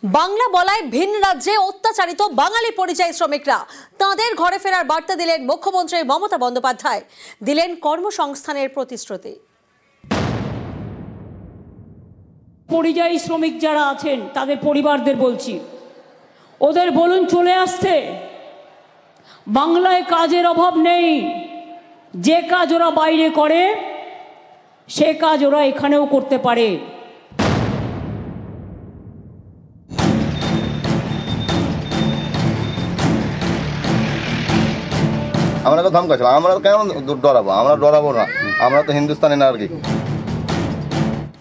বাংলা বলায় ভিন রাজ্যে অত্যাচারিত বাঙালি পরিযায়ী শ্রমিকরা তাদের ঘরে ফেরার বার্তা দিলেন মুখ্যমন্ত্রী মমতা বন্দ্যোপাধ্যায়, দিলেন কর্মসংস্থানের প্রতিশ্রুতি। পরিযায়ী শ্রমিক যারা আছেন তাদের পরিবারদের বলছি, ওদের বলুন চলে আসতে। বাংলায় কাজের অভাব নেই, যে কাজ ওরা বাইরে করে সে কাজ ওরা এখানেও করতে পারে। আমরা তো ধমকাছিল, আমরা কেমন ডরাবো? আমরা ডরাবো না, আমরা তো হিন্দুস্তানি নাগরিক।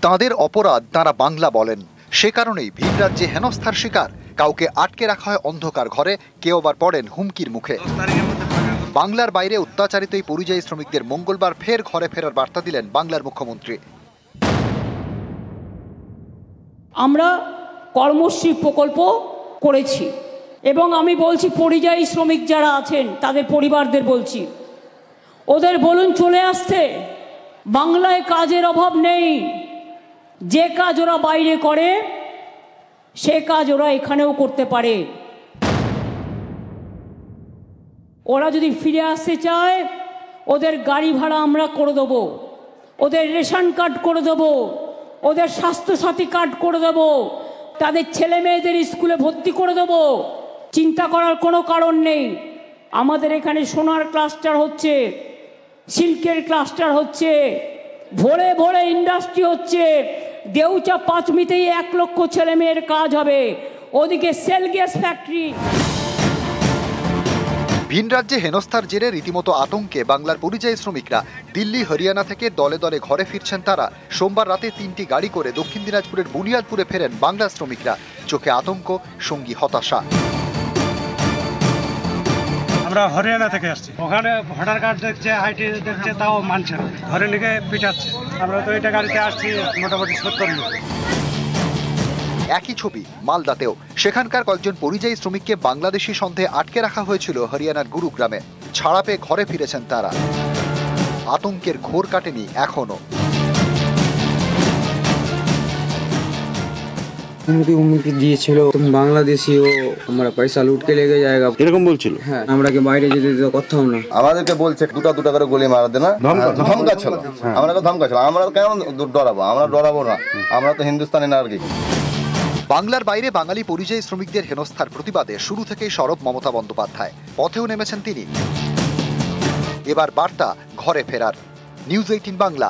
তাঁদের অপরাধ তাঁরা বাংলা বলেন, সে কারণেই ভিন রাজ্যে হেনস্থার শিকার। কাউকে আটকে রাখা হয় অন্ধকার ঘরে, কেউ আবার পড়েন হুমকির মুখে। বাংলার বাইরে অত্যাচারিত এই পরিযায়ী শ্রমিকদের মঙ্গলবার ফের ঘরে ফেরার বার্তা দিলেন বাংলার মুখ্যমন্ত্রী। আমরা কর্মশ্রী প্রকল্প করেছি এবং আমি বলছি পরিযায়ী শ্রমিক যারা আছেন তাদের পরিবারদের বলছি, ওদের বলুন চলে আসতে। বাংলায় কাজের অভাব নেই, যে কাজ ওরা বাইরে করে সে কাজ ওরা এখানেও করতে পারে। ওরা যদি ফিরে আসতে চায় ওদের গাড়ি ভাড়া আমরা করে দেবো, ওদের রেশন কার্ড করে দেবো, ওদের স্বাস্থ্যসাথী কার্ড করে দেবো, তাদের ছেলে মেয়েদের স্কুলে ভর্তি করে দেবো। চিন্তা করার কোনো কারণ নেই। আমাদের এখানে সোনার ক্লাস্টার হচ্ছে, সিল্কের ক্লাস্টার হচ্ছে, ভোরে ভোরে ইন্ডাস্ট্রি হচ্ছে। দেউচা পাঁচমিতেই 1 লক্ষ ছেলে মেয়ের কাজ হবে, ওদিকে সেল গ্যাস ফ্যাক্টরি। ভিন রাজ্যে হেনস্থার জেরে রীতিমতো আতঙ্কে বাংলার পরিযায়ী শ্রমিকরা দিল্লি হরিয়ানা থেকে দলে দলে ঘরে ফিরছেন তারা। সোমবার রাতে 3টি গাড়ি করে দক্ষিণ দিনাজপুরের বুনিয়াদপুরে ফেরেন বাংলার শ্রমিকরা। চোখে আতঙ্ক, সঙ্গী হতাশা। আমরা হরিয়ানা থেকে আসছি, ওখানে ভোটার কার্ড দেখছে, আইটি দেখছে, তাও মানছে না, ধরে নিয়ে পিটাচ্ছে। আমরা তো এটা গাড়িতে আসছি মোটামুটি 70 লোক। একই ছবি মালদাতেও। সেখানকার কয়েকজন পরিযায়ী শ্রমিককে বাংলাদেশি সন্দেহে আটকে রাখা হয়েছিল হরিয়ানার গুরুগ্রামে। ছাড়া পেয়ে ঘরে ফিরেছেন তারা। আতঙ্কের ঘোর কাটেনি এখনো। হুমকি দিয়েছিল বাংলাদেশিও আমরা পয়সা লুট কে লেগে যায়গা, এরকম বলছিল। হ্যাঁ, আমরাকে বাইরে যেতে দিতে কোথাও না। আমাদেরকে বলছে দুটা করে গুলি মারা দেনা, ধমকাচ্ছিল। আমরা তো ধমকাছিল, আমরা কেমন ডরাবো? আমরা ডরাবো না, আমরা তো হিন্দুস্তানি নাগরিক। বাংলার বাইরে বাঙালি পরিযায়ী শ্রমিকদের হেনস্থার প্রতিবাদে শুরু থেকেই সরব মমতা বন্দ্যোপাধ্যায়। পথেও নেমেছেন তিনি। এবার বার্তা ঘরে ফেরার। নিউজ 18 বাংলা।